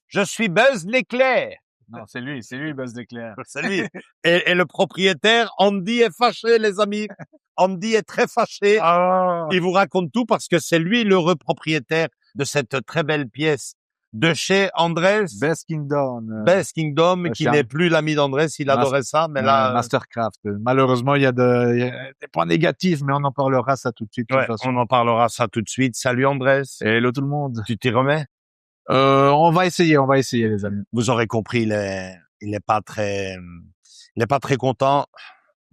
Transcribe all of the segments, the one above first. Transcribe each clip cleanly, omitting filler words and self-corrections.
Je suis Buzz l'éclair. Non, c'est lui, Buzz l'éclair. C'est lui. Et le propriétaire, Andy est fâché, les amis. Andy est très fâché. Ah. Il vous raconte tout parce que c'est lui l'heureux propriétaire de cette très belle pièce de chez Andrés. Best Kingdom. Best Kingdom, qui chez n'est plus l'ami d'Andrés. Il adorait ça, mais là... Mastercraft. Malheureusement, il y a des points négatifs, mais on en parlera ça tout de suite. Ouais, on en parlera ça tout de suite. Salut Andrés. Hello tout le monde. Tu t'y remets? On va essayer, les amis. Vous aurez compris, il est pas très content.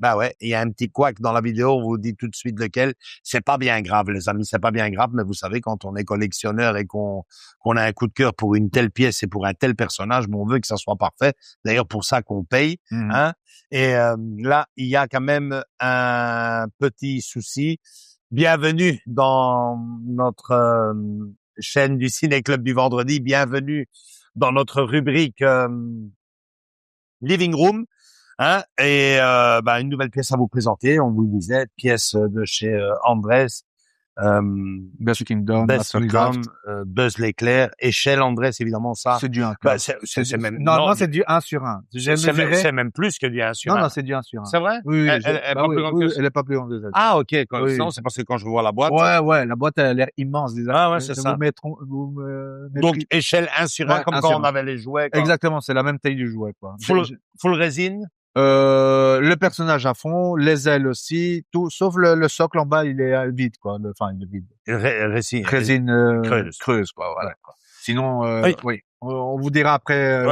Ben ouais, il y a un petit couac dans la vidéo, on vous dit tout de suite lequel. C'est pas bien grave, les amis, c'est pas bien grave, mais vous savez, quand on est collectionneur et qu'on a un coup de cœur pour une telle pièce et pour un tel personnage, mais on veut que ça soit parfait. D'ailleurs, pour ça qu'on paye, hein. Et là, il y a quand même un petit souci. Bienvenue dans notre chaîne du Ciné Club du vendredi. Bienvenue dans notre rubrique Living Room. Hein, et une nouvelle pièce à vous présenter. On vous le disait, pièce de chez Andrés, Best Kingdom, Buzz l'éclair, échelle Andrés, évidemment ça. C'est du 1. C'est même non, c'est du 1 sur 1. C'est même plus que du 1 sur 1. Non, c'est du 1 sur 1. C'est vrai? Oui, elle est pas plus grande que ça. Elle est pas plus grande que ça. Ah, ok. Non, c'est parce que quand je vois la boîte. Ouais, la boîte elle a l'air immense déjà. Ah ouais, c'est ça. Donc échelle 1 sur 1 comme quand on avait les jouets, quoi. Exactement, c'est la même taille du jouet, quoi. Full résine. Le personnage à fond, les ailes aussi, tout, sauf le socle en bas, il est vide, quoi. Il est vide. Résine creuse, quoi. Voilà. Ouais. Sinon, oui. On vous dira après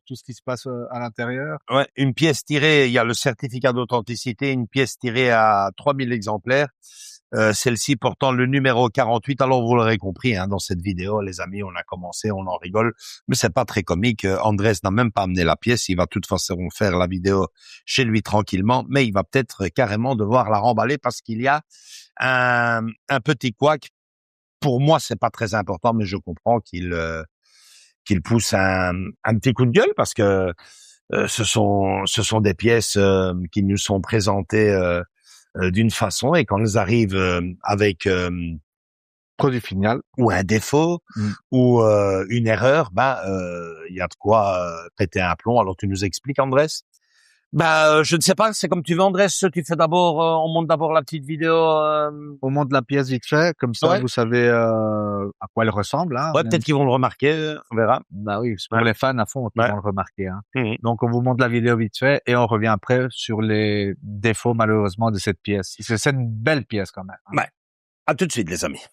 tout ce qui se passe à l'intérieur. Ouais, une pièce tirée, il y a le certificat d'authenticité, une pièce tirée à 3000 exemplaires. Celle-ci portant le numéro 48. Alors vous l'aurez compris, hein, dans cette vidéo, les amis, on a commencé, on en rigole, mais c'est pas très comique. Andrés n'a même pas amené la pièce, il va de toute façon faire la vidéo chez lui tranquillement, mais il va peut-être carrément devoir la remballer parce qu'il y a un petit couac. Pour moi, c'est pas très important, mais je comprends qu'il pousse un petit coup de gueule parce que ce sont des pièces qui nous sont présentées d'une façon, et quand elles arrivent avec produit final ou un défaut ou une erreur, il y a de quoi péter un plomb. Alors tu nous expliques, Andrés? Je ne sais pas, c'est comme tu veux, Andrés. Tu fais d'abord, on monte d'abord la petite vidéo. On monte la pièce vite fait, comme ça vous savez à quoi elle ressemble. Hein, ouais, peut-être qu'ils vont le remarquer, on verra. Bah oui, c'est pour les fans à fond qui vont le remarquer. Hein. Donc on vous montre la vidéo vite fait et on revient après sur les défauts malheureusement de cette pièce. C'est une belle pièce quand même. Hein. Ouais. À tout de suite, les amis.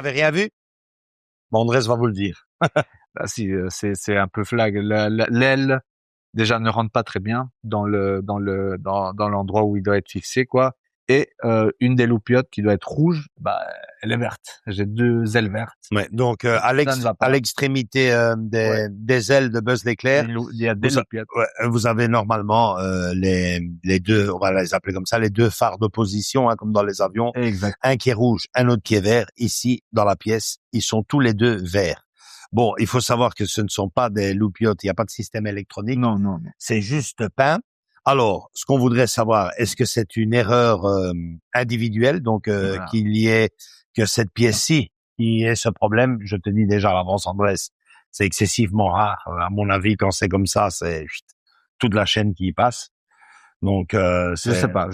avez rien vu? Bon, Andrés va vous le dire. Bah si, c'est un peu flag. L'aile déjà ne rentre pas très bien dans l'endroit où il doit être fixé, quoi. Et une des loupiotes qui doit être rouge, bah elle est verte. J'ai 2 ailes vertes. Ouais, donc Ça ne va pas. à l'extrémité des ailes de Buzz l'éclair, Il y a des loupiotes. vous avez normalement les deux, on va les appeler comme ça, les deux phares d'opposition, hein, comme dans les avions. Exact. Un qui est rouge, un autre qui est vert. Ici, dans la pièce, ils sont tous les deux verts. Bon, il faut savoir que ce ne sont pas des loupiotes, il n'y a pas de système électronique. Non. C'est juste peint. Alors, ce qu'on voudrait savoir, est-ce que c'est une erreur individuelle, donc Voilà. qu'il y ait que cette pièce-ci qui ait ce problème? Je te dis déjà à l'avance, Andrés, c'est excessivement rare. À mon avis, quand c'est comme ça, c'est toute la chaîne qui y passe. Donc, je sais pas.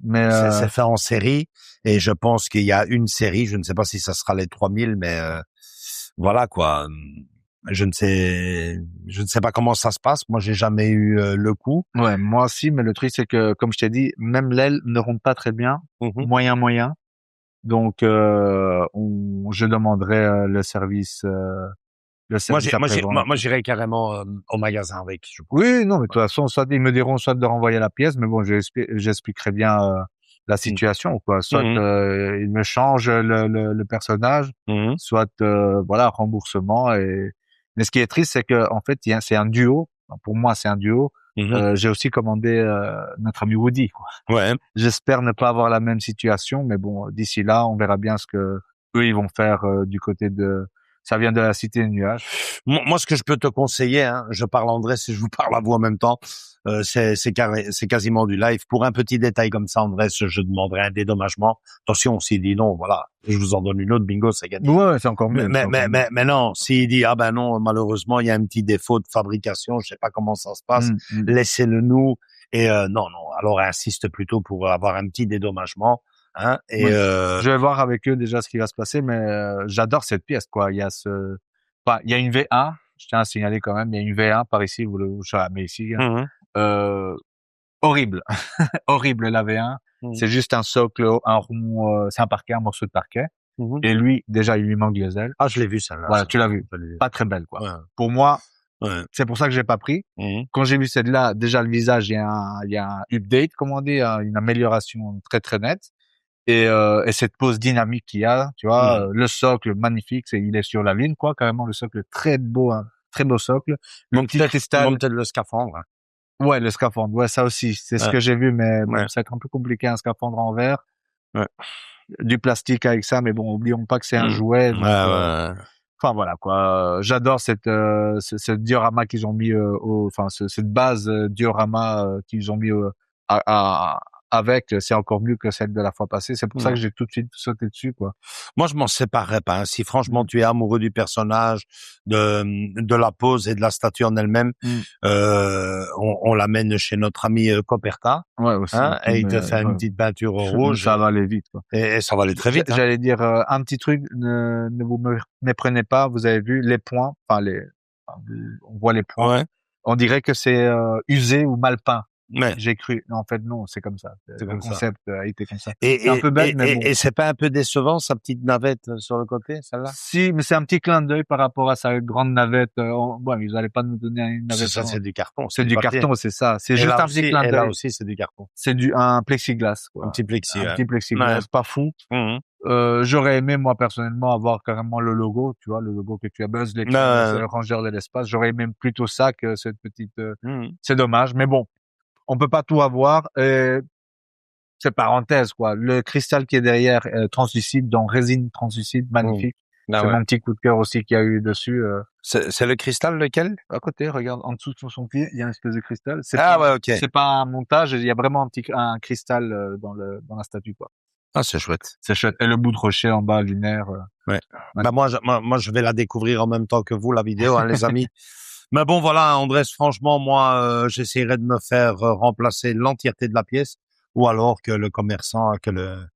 Mais c'est fait en série, et je pense qu'il y a une série. Je ne sais pas si ça sera les 3000, mais voilà quoi. Je ne sais pas comment ça se passe. Moi, j'ai jamais eu le coup. ouais, moi aussi, mais le truc c'est que, comme je t'ai dit, même l'aile ne rentre pas très bien, moyen. Donc, je demanderai le service après-vente. Moi, j'irai carrément au magasin avec. Je pense. Oui, non, mais de toute façon, soit ils me diront soit de renvoyer la pièce, mais bon, j'expliquerai bien la situation, quoi. Soit ils me changent le personnage, soit voilà, remboursement. Mais ce qui est triste, c'est que en fait, c'est un duo. Pour moi, c'est un duo. J'ai aussi commandé notre ami Woody, quoi. Ouais. J'espère ne pas avoir la même situation, mais bon, d'ici là, on verra bien ce que eux ils vont faire du côté de. Ça vient de la Cité des Nuages. Moi, ce que je peux te conseiller, hein, je parle Andrés et je vous parle à vous en même temps, c'est quasiment du live. Pour un petit détail comme ça, Andrés, je demanderai un dédommagement. Attention, s'il dit non, voilà, je vous en donne une autre, bingo, c'est gagné. Ouais, c'est encore mieux. Mais non, s'il dit, ah ben non, malheureusement, il y a un petit défaut de fabrication, je sais pas comment ça se passe, laissez-le nous. Et non, alors insiste plutôt pour avoir un petit dédommagement. Hein, et je vais voir avec eux déjà ce qui va se passer, mais j'adore cette pièce, quoi. Il y a il y a une V1, je tiens à signaler quand même, il y a une V1 par ici, mais ici, horrible, horrible la V1. C'est juste un socle, un rond, c'est un parquet, un morceau de parquet. Et lui, déjà, il lui manque les ailes. Ah, je l'ai vu celle-là. Voilà, tu l'as vu. Pas très belle, quoi. Ouais. Pour moi, c'est pour ça que j'ai pas pris. Quand j'ai vu celle-là, déjà le visage, il y a un update, comme on dit, une amélioration très très nette. Et cette pose dynamique qu'il y a, tu vois, le socle magnifique, il est sur la ligne, quoi, carrément, le socle très beau, hein, très beau socle. Le petit cristal. Peut-être le scaphandre. Hein. Ouais, le scaphandre, ouais, ça aussi, c'est ce que j'ai vu, mais bon, c'est un peu compliqué, un scaphandre en verre. Du plastique avec ça, mais bon, oublions pas que c'est un jouet. Donc, enfin voilà quoi. J'adore cette diorama qu'ils ont mis cette base diorama qu'ils ont mis avec, c'est encore mieux que celle de la fois passée. C'est pour ça que j'ai tout de suite sauté dessus, quoi. Moi, je m'en séparerais pas. Hein. Si franchement tu es amoureux du personnage, de la pose et de la statue en elle-même, on l'amène chez notre ami Coperta. Ouais, aussi. Hein, et il te fait une petite peinture rouge. Ça va aller vite, quoi. Et ça va aller très vite. J'allais dire un petit truc, ne vous méprenez pas. Vous avez vu les points, on voit les points. Ouais. On dirait que c'est usé ou mal peint. Ouais. J'ai cru. Non, en fait, non, c'est comme ça. Le concept a été comme ça. C'est un peu bête, mais bon. Et c'est pas un peu décevant, sa petite navette sur le côté, celle-là? Si, mais c'est un petit clin d'œil par rapport à sa grande navette. Bon, ils allaient pas nous donner une navette. Ça, c'est du carton. C'est du carton, c'est ça. C'est juste un petit clin d'œil. Et là aussi, c'est du carton. C'est un plexiglas, quoi. Un petit petit plexiglas, pas fou. J'aurais aimé, moi, personnellement, avoir carrément le logo, tu vois, le logo que tu as, Buzz l'éclair, c'est le rangeur de l'espace. J'aurais aimé plutôt ça que cette petite, c'est dommage, mais bon. On peut pas tout avoir. C'est parenthèse, quoi. Le cristal qui est derrière, translucide, donc résine translucide, magnifique. C'est mon petit coup de cœur aussi qu'il y a eu dessus. C'est le cristal lequel? À côté, regarde, en dessous de son pied, il y a une espèce de cristal. Ok. C'est pas un montage, il y a vraiment un cristal dans la statue, quoi. Ah, c'est chouette. C'est chouette. Et le bout de rocher en bas, lunaire. Ouais. Bah moi, je vais la découvrir en même temps que vous, la vidéo, hein, les amis. Mais bon, voilà, Andrés, franchement, moi, j'essaierai de me faire remplacer l'entièreté de la pièce, ou alors que le commerçant, que le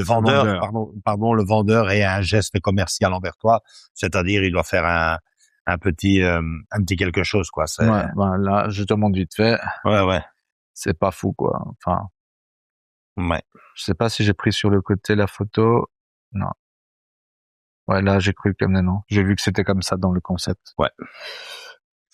vendeur, le vendeur ait un geste commercial envers toi, c'est-à-dire il doit faire un petit quelque chose, quoi. Ouais, ben là, je te montre vite fait. Ouais. C'est pas fou, quoi. Enfin. Ouais. Je sais pas si j'ai pris sur le côté la photo. Non. Ouais, là, j'ai cru que non. J'ai vu que c'était comme ça dans le concept. Ouais.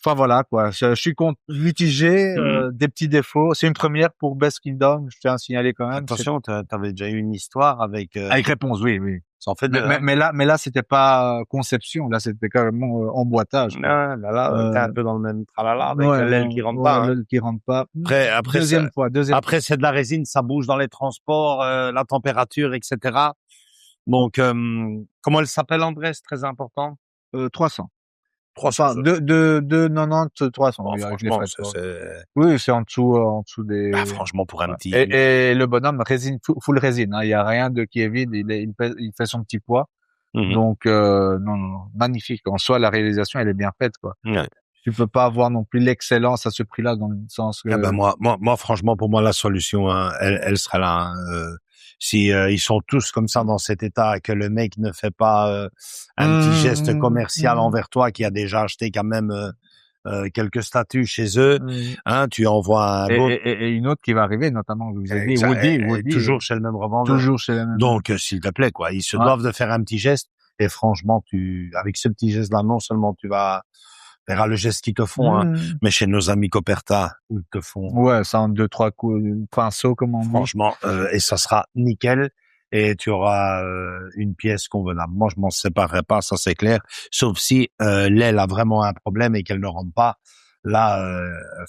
Enfin, voilà, quoi. Je suis mitigé, des petits défauts. C'est une première pour Best Kingdom. Je tiens à signaler quand même. Attention, t'avais déjà eu une histoire avec... Avec réponse, oui, oui. Ça en fait mais là, c'était pas conception. Là, c'était carrément emboîtage. Non, là, t'es un peu dans le même tralala avec l'aile qui rentre ouais, pas. L'aile qui rentre pas. Après, deuxième fois. Après, c'est de la résine, ça bouge dans les transports, la température, etc. Donc, comment elle s'appelle, André? C'est très important. 300. 300. Enfin, de 90, 300. Bon, oui, franchement, oui, c'est en dessous des... Bah, franchement, pour un petit... Et le bonhomme, résine, full résine, hein. Il y a rien de qui est vide. Il fait son petit poids. Donc, non, magnifique. En soi, la réalisation, elle est bien faite, quoi. Ouais. Tu peux pas avoir non plus l'excellence à ce prix-là dans le sens que... Ah ben moi, franchement, pour moi, la solution, hein, elle sera là. Hein. Si ils sont tous comme ça dans cet état, que le mec ne fait pas un petit geste commercial envers toi, qui a déjà acheté quand même quelques statuts chez eux, hein, tu envoies un beau... et une autre qui va arriver, notamment, vous avez dit, Woody, toujours chez le même revendeur. Toujours chez le même. Donc, s'il te plaît, quoi, ils se doivent de faire un petit geste. Et franchement, avec ce petit geste-là, non seulement tu verras le geste qu'ils te font, hein, mais chez nos amis Coperta, ils te font. Ouais, ça en 2-3 coups, pinceau, comme on dit. Franchement, et ça sera nickel. Et tu auras une pièce convenable. Moi, je m'en séparerai pas, ça c'est clair. Sauf si l'aile a vraiment un problème et qu'elle ne rentre pas. Là,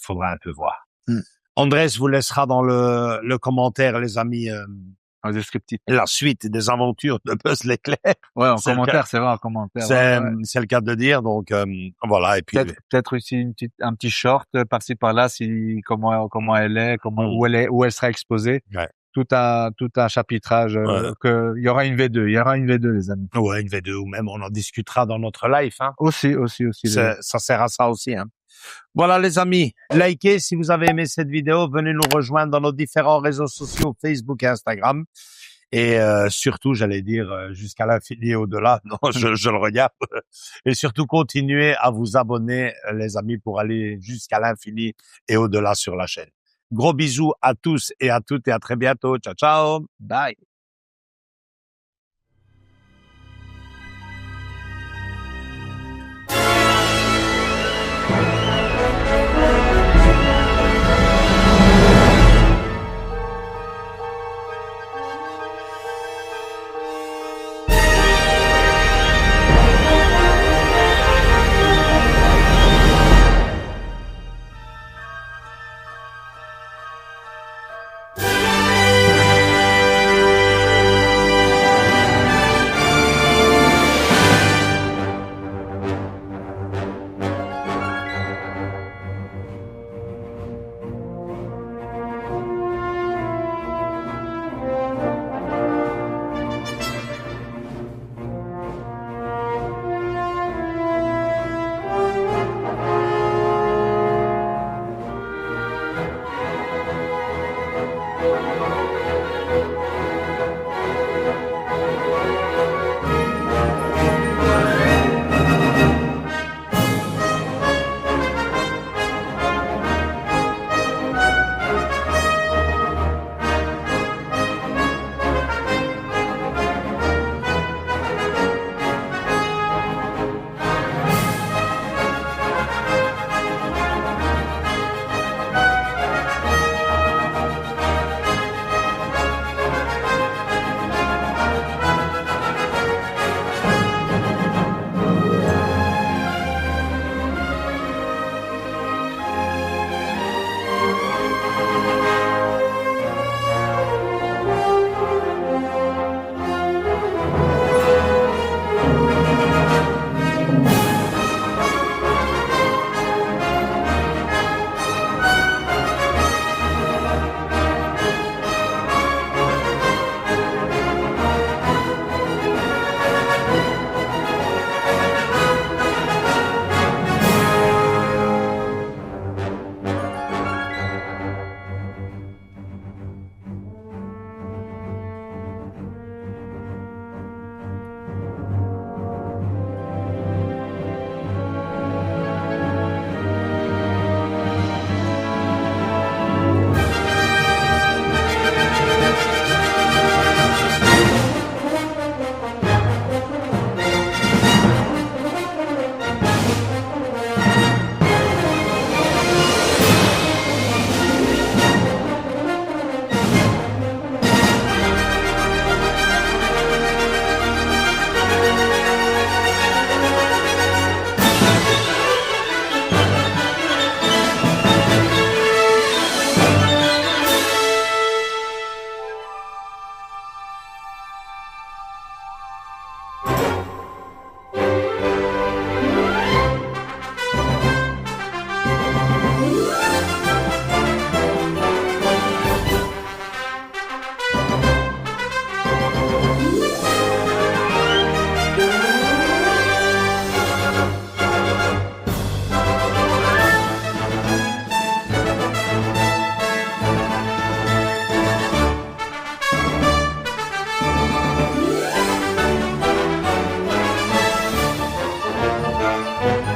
faudra un peu voir. Andrés vous laissera dans le commentaire, les amis, un descriptif. La suite des aventures de Buzz l'éclair. Ouais, en commentaire, c'est vrai, en commentaire. C'est le cas de le dire, donc voilà. Et puis peut-être aussi un petit short par-ci par-là, comment elle est, où elle sera exposée. Ouais. Tout un chapitrage. Il y aura une V2, les amis. Ouais, une V2 ou même on en discutera dans notre live. Hein. Aussi. Ça sert à ça aussi. Hein. Voilà les amis, likez si vous avez aimé cette vidéo, venez nous rejoindre dans nos différents réseaux sociaux, Facebook et Instagram. Et surtout, j'allais dire, jusqu'à l'infini et au-delà, non, je le regarde. Et surtout, continuez à vous abonner, les amis, pour aller jusqu'à l'infini et au-delà sur la chaîne. Gros bisous à tous et à toutes et à très bientôt. Ciao, ciao. Bye.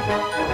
Merci.